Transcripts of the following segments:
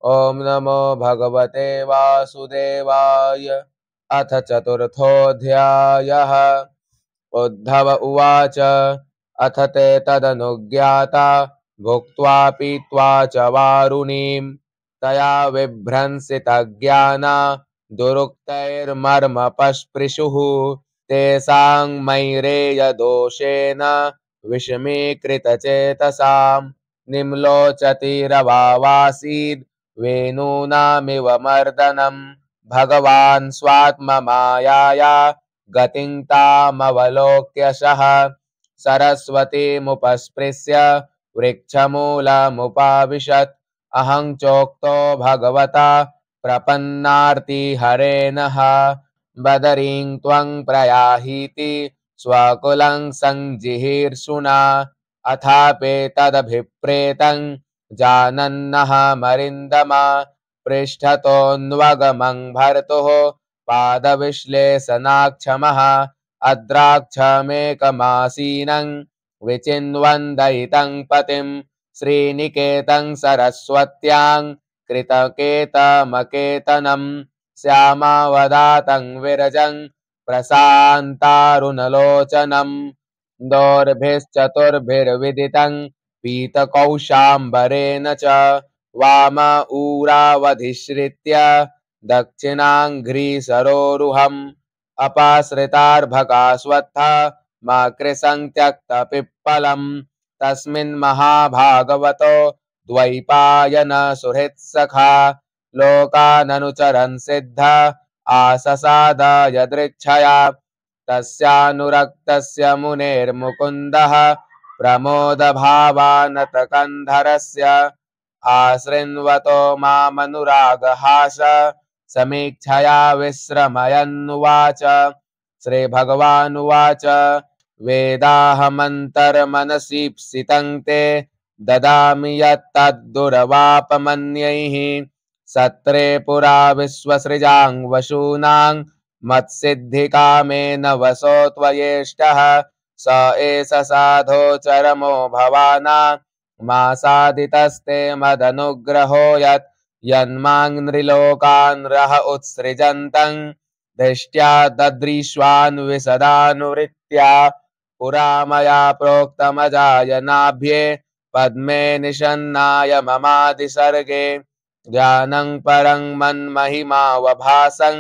ॐ नमो भगवते वासुदेवाय। अथ चतुर्थोऽध्यायः। उद्धव उवाच अथ ते तदनुज्ञाता भुक्त्वा पीत्वा च वारुणीं तया विभ्रंसितज्ञाना दुरुक्तैर्मर्मपस्पृशुः तेषां मैरेयदोषेण विषमीकृतचेतसां निम्लोचतिरवावासीद् वेणूनामिव मर्दनं भगवान् स्वात्ममायाया गतिं तामवलोक्यशः सरस्वतीमुपस्पृश्य वृक्षमूलमुपाविशत् अहं चोक्तो भगवता प्रपन्नार्तिहरेणः बदरीं त्वं प्रयाहीति स्वकुलं सञ्जिहीर्षुणा अथापेतदभिप्रेतं जानन्नः मरिन्दमा पृष्ठतोऽन्वगमं भर्तुः पादविश्लेषणाक्षमः अद्राक्षमेकमासीनं विचिन्वन्दयितं पतिं श्रीनिकेतं सरस्वत्यां कृतकेतमकेतनं श्यामावदातं विरजं प्रशान्तारुणलोचनं दोर्भिश्चतुर्भिर्विदितं पीतकौशाम्बरेण च वाम ऊरावधिश्रित्य दक्षिणाङ्घ्रिसरोरुहम् अपाश्रितार्भकाश्वत्था माकृशं त्यक्तपिप्पलम् तस्मिन् महाभागवतो द्वैपायन सुहृत्सखा लोकाननुचरन् सिद्ध आससाद यदृच्छया तस्यानुरक्तस्य मुनेर्मुकुन्दः प्रमोदभावानतकन्धरस्य आशृण्वतो मामनुरागहास समीक्षया विश्रमयन्नुवाच। श्रीभगवानुवाच वेदाहमन्तर्मनसीप्सितं ते ददामि यत्तद्दुर्वापमन्यैः सत्रे पुरा विश्वसृजां वशूनां मत्सिद्धिकामेन वसो त्वयेष्टः स एष साधो चरमो भवाना मासादितस्ते मदनुग्रहो यत् यन्मां नृलोकान् रह उत्सृजन्तं दृष्ट्या ददृश्वान् विशदानुवृत्त्या पुरा मया प्रोक्तमजायनाभ्ये पद्मे निषन्नाय ममादिसर्गे ज्ञानं परं मन्महिमावभासं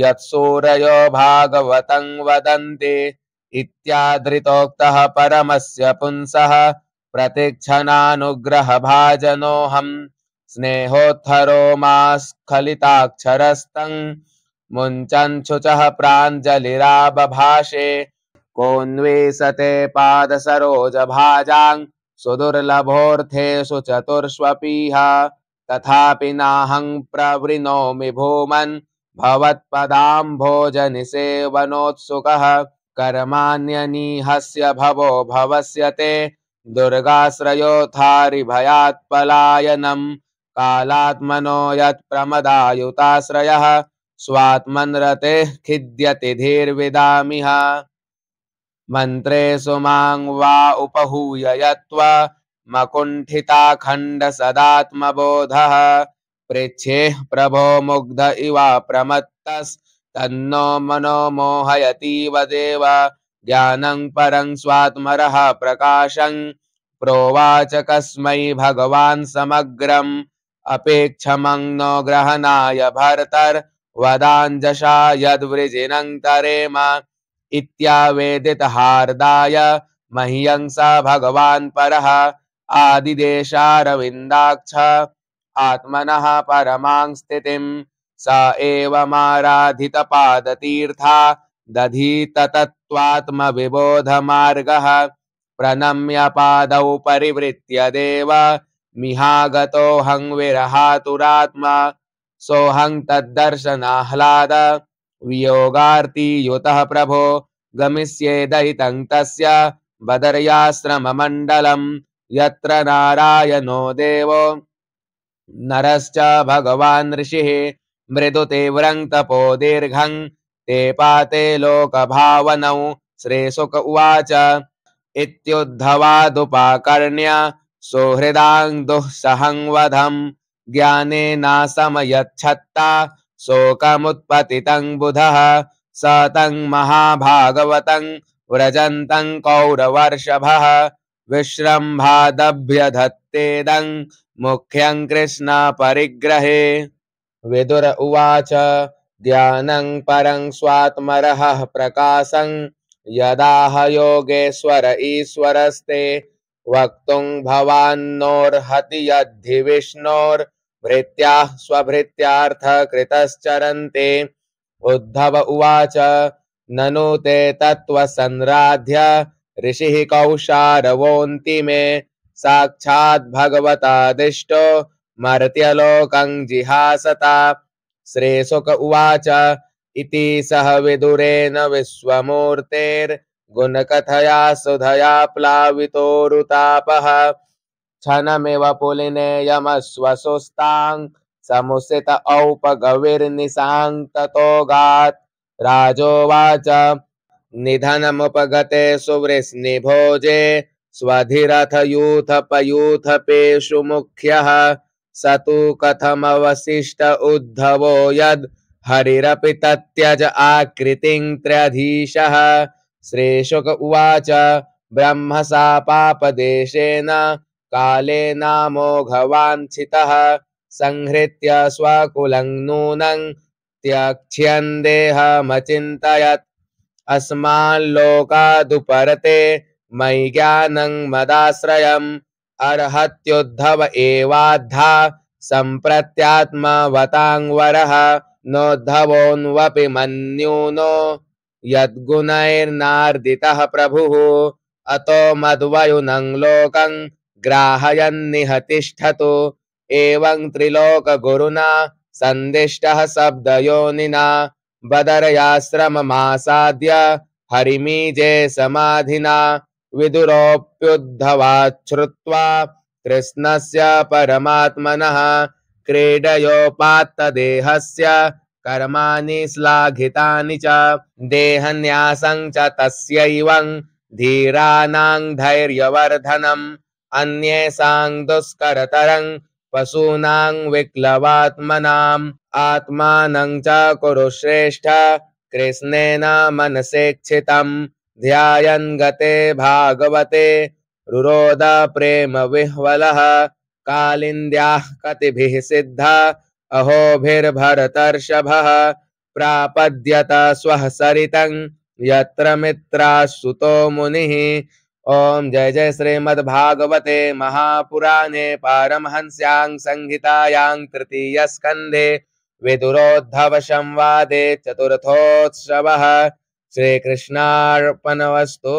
यत्सूरयो भागवतं वदन्ति इत्यादृतोक्तः परमस्य पुंसः प्रतिक्षणानुग्रहभाजनोऽहं स्नेहोत्थरो मास्खलिताक्षरस्तं मुञ्चन् शुचः प्राञ्जलिराबभाषे कोऽन्वेषते पादसरोजभाजां सुदुर्लभोऽर्थेषु चतुर्ष्वपीह तथापि नाहं प्रवृणोमि भूमन् भवत्पदाम्भोजनिसेवनोत्सुकः कर्माण्यनीहस्य भवो भवस्य ते दुर्गाश्रयोऽथारिभयात् पलायनं कालात्मनो यत्प्रमदायुताश्रयः स्वात्मन्रतेः खिद्यति धीर्विदामिह मन्त्रेषु मां वा उपहूय यत्त्वा मकुण्ठिताखण्ड सदात्मबोधः पृच्छेः प्रभो मुग्ध इवा प्रमत्तस्तन्नो मनो मोहयतीव देव ज्ञानं परं स्वात्मरः प्रकाशं प्रोवाच कस्मै भगवान् समग्रम् अपेक्षमं नो ग्रहणाय भर्तर्वदाञ्जसा यद्वृजिनं तरेम इत्यावेदितहार्दाय मह्यं स भगवान् परः आदिदेशारविन्दाक्ष आत्मनः परमां स्थितिं स एवमाराधितपादतीर्था दधीत तत्त्वात्मविबोधमार्गः प्रणम्य पादौ परिवृत्य देव मिहागतोऽहं विरहातुरात्मा सोऽहं तद्दर्शनाह्लाद वियोगार्तियुतः प्रभो गमिष्ये दयितं तस्य बदर्याश्रममण्डलं यत्र नारायणो देवो नरश्च भगवान् ऋषिः मृदुतीव्रं तपो दीर्घं ते पाते लोकभावनौ श्रीशुक उवाच इत्युद्धवादुपाकर्ण्य सुहृदां दुःसहं वधं ज्ञानेनासमयच्छत्ता शोकमुत्पतितं बुधः स तं महाभागवतं व्रजन्तं कौरवर्षभः विश्रम्भादभ्यधत्तेदं मुख्यं कृष्ण परिग्रहे। विदुर उवाच ध्यानं परं स्वात्मरहः प्रकाशं यदाह योगेश्वर ईश्वरस्ते वक्तुं भवान्नोर्हति यद्धि विष्णोर्भृत्याः स्वभृत्यार्थकृतश्चरन्ते। उद्धव उवाच ननु ते तत्त्वसंराध्य ऋषिः कौशारवोऽन्तिमे साक्षात् भगवतादिष्टो मर्त्यलोकं जिहासता। श्रीशुक उवाच इति सह विदुरेण विश्वमूर्तेर्गुणकथया सुधया प्लावितोरुतापः क्षणमिव पुलिनेयमश्वसुस्तां समुसित औपगविर्निशां ततोगात्। राजोवाच निधनमुपगते सुवृष्णिभोजे स्वधिरथयूथपयूथपेषु मुख्यः स तु कथमवशिष्ट उद्धवो यद् हरिरपि तत्यज आकृतिं त्र्यधीशः। श्रीशुक उवाच ब्रह्मशापापदेशेन कालेनामोघवाञ्छितः संहृत्य स्वकुलं नूनं त्यक्ष्यन् देहमचिन्तयत् अस्माल्लोकादुपरते मयि ज्ञानं मदाश्रयम् अर्हत्युद्धव एवाद्धा सम्प्रत्यात्मवतां वरः नोद्धवोऽन्वपि मन्यूनो यद्गुणैर्नार्दितः प्रभुः अतो मद्वयुनं लोकं ग्राहयन्निह तिष्ठतु। एवं त्रिलोकगुरुना सन्दिष्टः शब्दयोनिना बदर्याश्रममासाद्य हरिमीजे समाधिना विदुरोऽप्युद्धवात् श्रुत्वा कृष्णस्य परमात्मनः क्रीडयोपात्तदेहस्य कर्माणि श्लाघितानि च देहन्यासं च तस्यैवं धीराणां धैर्यवर्धनम् अन्येषां दुष्करतरं पशूनां विक्लवात्मनाम् आत्मानं च कुरु श्रेष्ठ कृष्णेन मनसेक्षितं ध्यायन् गते भागवते रुरोद प्रेम विह्वलः कालिन्द्याः कतिभिः सिद्धा अहोभिर्भरतर्षभः प्रापद्यत स्वः सरितं यत्र मित्रासुतो मुनिः। ओम जय जय श्रीमद्भागवते महापुराणे पारमहंस्यां संहितायां तृतीय स्कंधे विदुरोद्धव संवादे चतुर्थोत्सवः। श्रीकृष्णार्पणमस्तु।